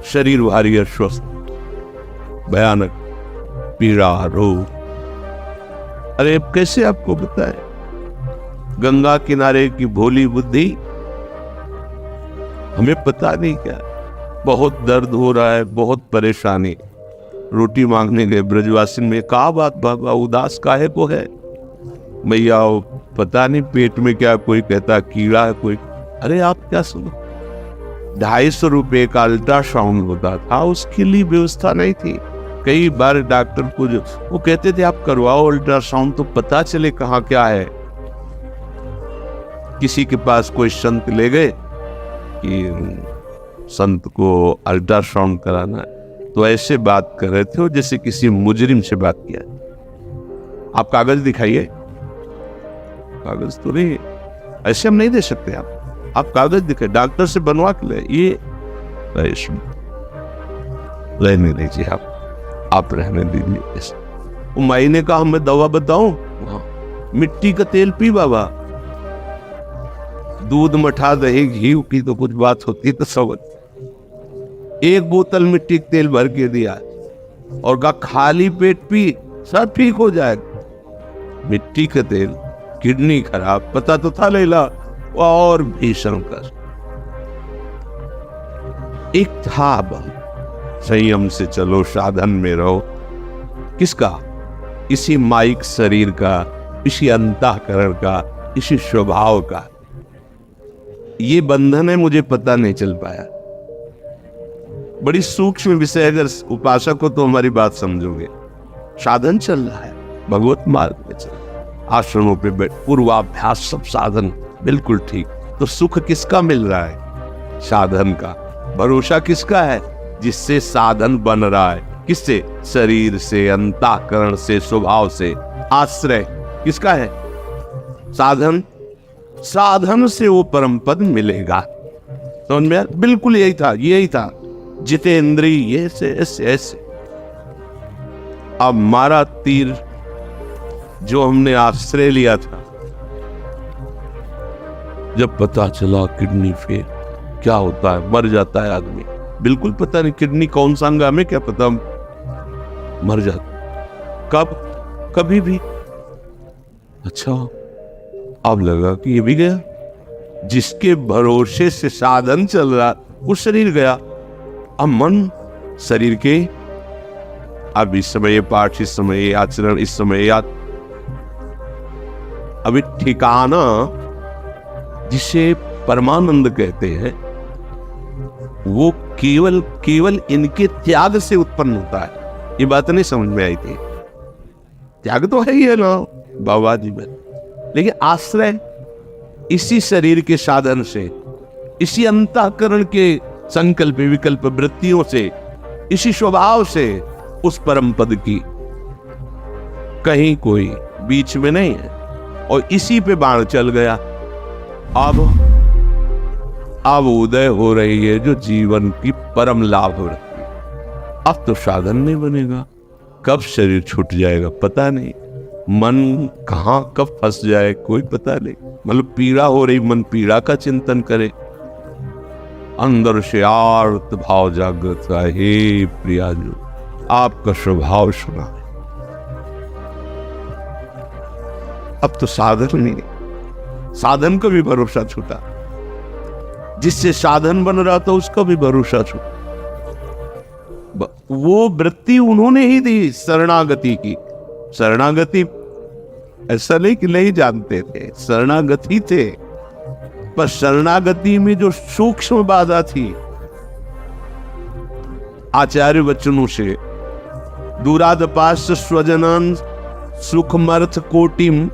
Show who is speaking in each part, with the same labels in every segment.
Speaker 1: शरीर भारी अस्वस्थ, भयानक पीड़ा, रोग। अरे अब कैसे आपको बताए? गंगा किनारे की भोली बुद्धि, हमें पता नहीं क्या, बहुत दर्द हो रहा है, बहुत परेशानी। रोटी मांगने गए ब्रजवासी में, कहा बात बाबा उदास काहे को है? भैया पता नहीं पेट में क्या, कोई कहता कीड़ा है, कोई। अरे आप क्या सुनो, 250 रुपए का अल्ट्रासाउंड होता था, उसके लिए व्यवस्था नहीं थी। कई बार डॉक्टर को जो वो कहते थे आप करवाओ अल्ट्रासाउंड तो पता चले कहाँ क्या है। किसी के पास कोई संत ले गए कि संत को अल्ट्रासाउंड कराना है, तो ऐसे बात कर रहे थे जैसे किसी मुजरिम से बात किया। आप कागज दिखाइए। कागज तो नहीं, ऐसे हम नहीं दे सकते। आप कागज दिखाइए, डॉक्टर से बनवा के ले। ये रहने दीजिए, आप रहने दीजिए। वो माई ने कहा मैं दवा बताऊं? मिट्टी का तेल पी बाबा, दूध मठा दही घी की तो कुछ बात होती तो समझ। एक बोतल मिट्टी का तेल भर के दिया और कहा खाली पेट पी, सब ठीक हो जाएगा। मिट्टी का तेल, किडनी खराब, पता तो था लैला, और भीषण कष्ट। एक था संयम से चलो, साधन में रहो। किसका? इसी माइक शरीर का, इसी अंतःकरण का, इसी स्वभाव का। ये बंधन है, मुझे पता नहीं चल पाया। बड़ी सूक्ष्म विषय, अगर उपासक हो तो हमारी बात समझोगे। साधन चल रहा है, भगवत मार्ग में चल रहा है, आश्रमों पे बैठ, पूर्वाभ्यास, सब साधन बिल्कुल ठीक। तो सुख किसका मिल रहा है? साधन का। भरोसा किसका है? जिससे साधन बन रहा है। किससे? शरीर से, अंतःकरण से, स्वभाव से। आश्रय किसका है? साधन। साधन से वो परम पद मिलेगा। समझ में? बिल्कुल यही था, यही था। जितेंद्रिय ऐसे ऐसे ऐसे। अब मारा तीर जो हमने आश्रय लिया था, जब पता चला किडनी फेल, क्या होता है, मर जाता है आदमी। बिल्कुल पता नहीं किडनी कौन सा अंग, हमें क्या पता, मर जाता। कब? कभी भी। अच्छा, अब लगा कि ये भी गया। जिसके भरोसे से साधन चल रहा, वो शरीर गया। अब मन शरीर के, अब इस समय ये पाठ, इस समय ये आचरण, इस समय याद। अभी ठिकाना जिसे परमानंद कहते हैं, वो केवल केवल इनके त्याग से उत्पन्न होता है। ये बात नहीं समझ में आई थी। त्याग तो है ही है ना बाबा जी में, लेकिन आश्रय इसी शरीर के साधन से, इसी अंतःकरण के संकल्प विकल्प वृत्तियों से, इसी स्वभाव से उस परम पद की, कहीं कोई बीच में नहीं है। और इसी पे बाण चल गया। अब उदय हो रही है जो जीवन की परम लाभ वृत्ति। अब तो साधन नहीं बनेगा। कब शरीर छूट जाएगा पता नहीं, मन कहां कब फंस जाए कोई पता नहीं। मतलब पीड़ा हो रही, मन पीड़ा का चिंतन करे, अंदर से आर्त भाव जागृत है। हे प्रिया जो आपका स्वभाव सुना। अब तो साधन नहीं, साधन का भी भरोसा छूटा। जिससे साधन बन रहा था उसका भी भरोसा छूटा। वो वृत्ति उन्होंने ही दी शरणागति की। शरणागति ऐसा नहीं कि नहीं जानते थे, शरणागति थे, पर शरणागति में जो सूक्ष्म बाधा थी, आचार्य वचनों से दूरादपास्य स्वजनन सुखमर्थ कोटिम,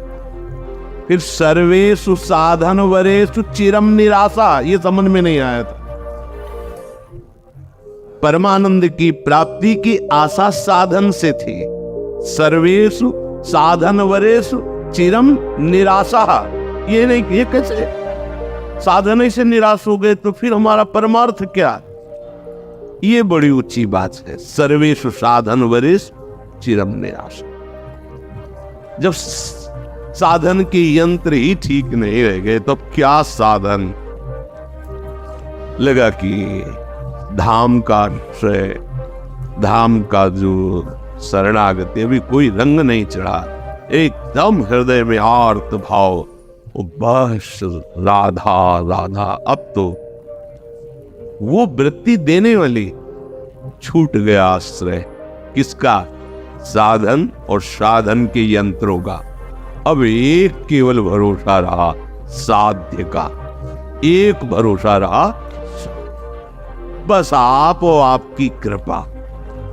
Speaker 1: फिर सर्वेषु साधन वरेषु चिरम निराशा, ये समझ में नहीं आया था। परमानंद की प्राप्ति की आशा साधन से थी। सर्वेषु साधन वरेषु चिरम निराशा, ये नहीं, ये कैसे साधन से निराश हो गए तो फिर हमारा परमार्थ क्या? ये बड़ी ऊंची बात है। सर्वेषु साधन वरेषु चिरम निराशा। जब साधन के यंत्र ही ठीक नहीं रह गए तो क्या साधन? लगा कि धाम का आश्रय, धाम का जो शरणागति, अभी कोई रंग नहीं चढ़ा, एकदम हृदय में आर्त भाव, वो बस राधा राधा। अब तो वो वृत्ति देने वाली छूट गया आश्रय, किसका? साधन और साधन के यंत्रों का। अब एक केवल भरोसा रहा साध्य का, एक भरोसा रहा बस आप और आपकी कृपा।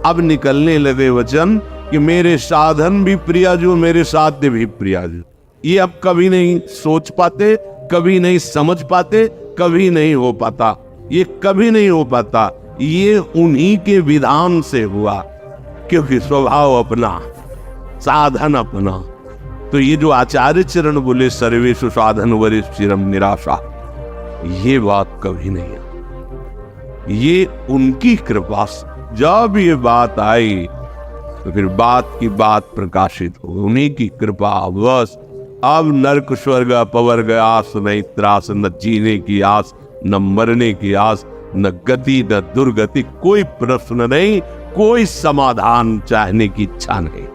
Speaker 1: अब निकलने लगे वचन कि मेरे साधन भी प्रियाजू, मेरे साध्य भी प्रियाजू। ये अब कभी नहीं सोच पाते, कभी नहीं समझ पाते, कभी नहीं हो पाता, ये कभी नहीं हो पाता। ये उन्हीं के विधान से हुआ, क्योंकि स्वभाव अपना, साधन अपना। तो ये जो आचार्य चरण बोले सर्वेषु साधन वरिष्ठिरम निराशा, ये बात कभी नहीं है। ये उनकी कृपा से जब ये बात आई तो फिर बात की बात प्रकाशित हो, उन्हीं की कृपा। बस अब नरक स्वर्ग अपवर्ग आस नहीं त्रास, न जीने की आस, न मरने की आस, न गति न दुर्गति, कोई प्रश्न नहीं, कोई समाधान चाहने की इच्छा नहीं।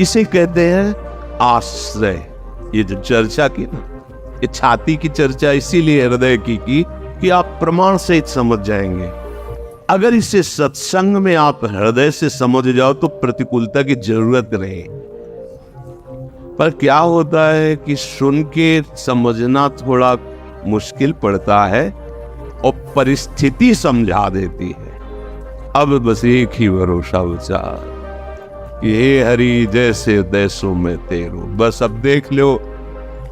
Speaker 1: इसे कहते हैं आश्रय। ये जो चर्चा की ना, ये छाती की चर्चा इसीलिए हृदय की कि आप प्रमाण सहित समझ जाएंगे। अगर इसे सत्संग में आप हृदय से समझ जाओ तो प्रतिकूलता की जरूरत नहीं। पर क्या होता है कि सुन के समझना थोड़ा मुश्किल पड़ता है और परिस्थिति समझा देती है। अब बस एक ही भरोसा बचा कि हे हरि जैसे देशों में तेरो, बस अब देख लो।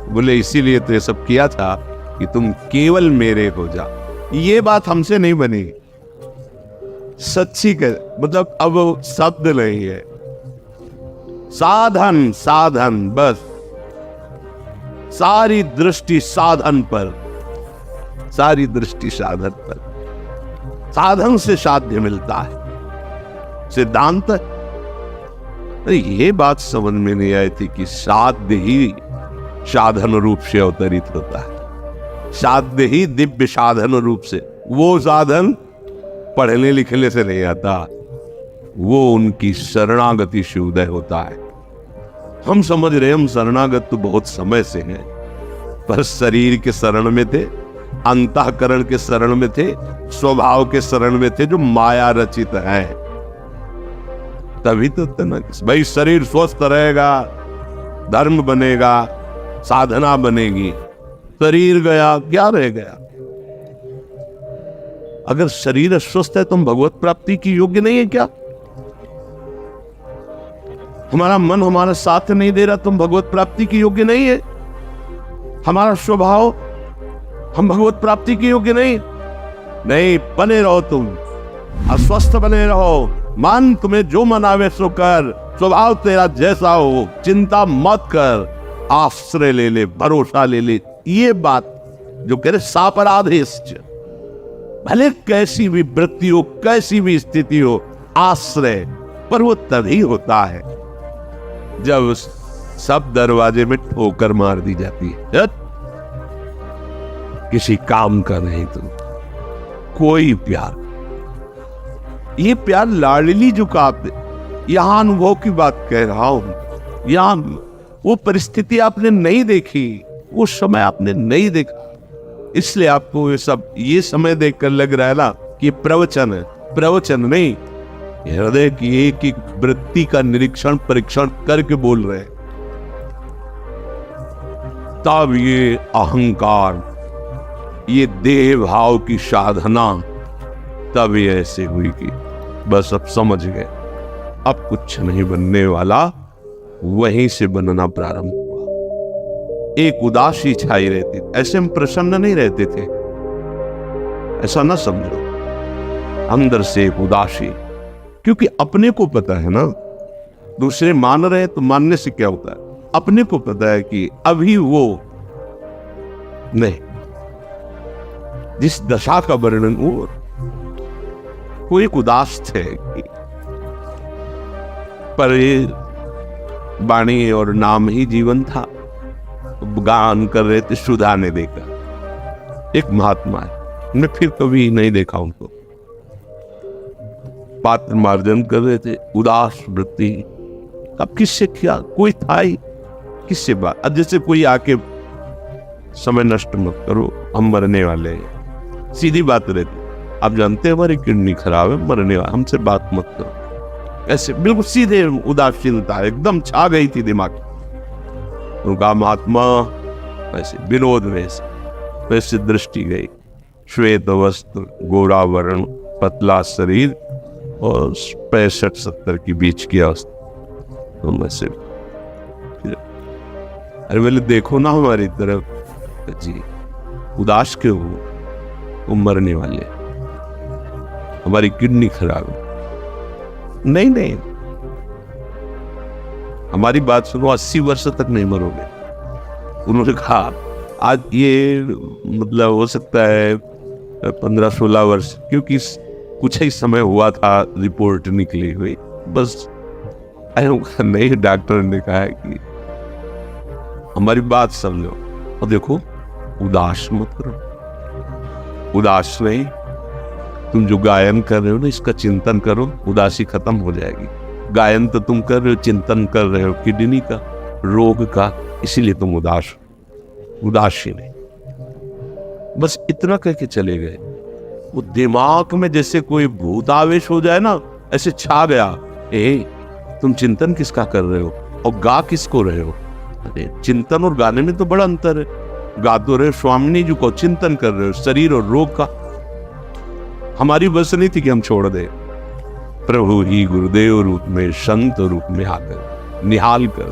Speaker 1: बोले इसीलिए तो ये सब किया था कि तुम केवल मेरे हो जा। ये बात हमसे नहीं बनी, सच्ची के मतलब अब शब्द नहीं है, साधन साधन, बस सारी दृष्टि साधन पर, सारी दृष्टि साधन पर। साधन से साध्य मिलता है, सिद्धांत। ये बात समझ में नहीं आई थी कि साध्य ही साधन रूप से अवतरित होता है, साध्य ही दिव्य साधन रूप से। वो साधन पढ़ने लिखने से नहीं आता, वो उनकी शरणागति से उदय होता है। हम समझ रहे हम शरणागत तो बहुत समय से हैं, पर शरीर के शरण में थे, अंतःकरण के शरण में थे, स्वभाव के शरण में थे, जो माया रचित है। तभी तो भाई शरीर स्वस्थ रहेगा, धर्म बनेगा, साधना बनेगी। शरीर गया, क्या रह गया? अगर शरीर अस्वस्थ है तो हम भगवत प्राप्ति की योग्य नहीं है क्या? हमारा मन हमारा साथ नहीं दे रहा तो हम भगवत प्राप्ति की योग्य नहीं है। हमारा स्वभाव, हम भगवत प्राप्ति की योग्य नहीं। बने रहो, तुम अस्वस्थ बने रहो, मन तुम्हें जो मनावे सो कर, स्वभाव तेरा जैसा हो, चिंता मत कर, आश्रय ले ले, भरोसा ले ले। ये बात जो कह रहे सापराधेश्च, भले कैसी भी वृत्ति हो, कैसी भी स्थिति हो, आश्रय। पर वो तभी होता है जब सब दरवाजे में ठोकर मार दी जाती है। किसी काम का नहीं, तुम कोई प्यार, ये प्यार लाडली जो कापते, यहां अनुभव की बात कह रहा हूं। यहां वो परिस्थिति आपने नहीं देखी, वो समय आपने नहीं देखा, इसलिए आपको ये समय देखकर लग रहा है ना कि प्रवचन है। प्रवचन नहीं, हृदय की एक एक वृत्ति का निरीक्षण परीक्षण करके बोल रहे हैं। तब ये अहंकार, ये देह भाव की साधना तब ये ऐसे हुई कि बस अब समझ गए, अब कुछ नहीं बनने वाला। वहीं से बनना प्रारंभ हुआ। एक उदासी छाई रहती, ऐसे हम प्रसन्न नहीं रहते थे, ऐसा ना समझो। अंदर से एक उदासी, क्योंकि अपने को पता है ना, दूसरे मान रहे तो मानने से क्या होता है। अपने को पता है कि अभी वो नहीं, जिस दशा का वर्णन वो एक उदास थे। पर ये वाणी और नाम ही जीवन था, गान कर रहे थे सुधा ने देखा। एक महात्मा है, मैं फिर कभी नहीं देखा उनको। पात्र मार्जन कर रहे थे, उदास वृत्ति। अब किससे क्या, कोई था ही किससे बात। अब जैसे कोई आके समय नष्ट मत करो, हम मरने वाले हैं, सीधी बात रहती। आप जानते हैं हमारी किडनी खराब है, मरने वाले, हमसे बात मत करो। ऐसे बिल्कुल सीधे उदासीनता एकदम छा गई थी दिमाग। उनका महात्मा ऐसे विनोद में वैसे दृष्टि गई, श्वेत वस्त्र, गोरा वर्ण, पतला शरीर और 65-70 के बीच की अवस्था। तो मैं से अरे बोले देखो ना हमारी तरफ, जी उदास क्यों हो, वो मरने वाले, हमारी किडनी खराब है। नहीं नहीं, हमारी बात सुनो, 80 वर्ष तक नहीं मरोगे। उन्होंने कहा आज ये मतलब हो सकता है 15-16 वर्ष, क्योंकि कुछ ही समय हुआ था रिपोर्ट निकली हुई बस। नहीं, डॉक्टर ने कहा है कि हमारी बात समझो और देखो, उदास मत करो। उदास नहीं, तुम जो गायन कर रहे हो ना, इसका चिंतन करो, उदासी खत्म हो जाएगी। गायन तो तुम कर रहे हो, चिंतन कर रहे हो किडनी का रोग का, इसीलिए तुम उदासी नहीं। बस इतना कह के चले गए। वो दिमाग में जैसे कोई भूतावेश हो जाए ना, ऐसे छा गया। तुम चिंतन किसका कर रहे हो और गा किसको रहे हो? अरे चिंतन और गाने में तो बड़ा अंतर है। गा तो रहे स्वामिनी जी को, चिंतन कर रहे हो शरीर और रोग का। हमारी बस नहीं थी कि हम छोड़ दे। प्रभु ही गुरुदेव रूप में, संत रूप में आकर निहाल कर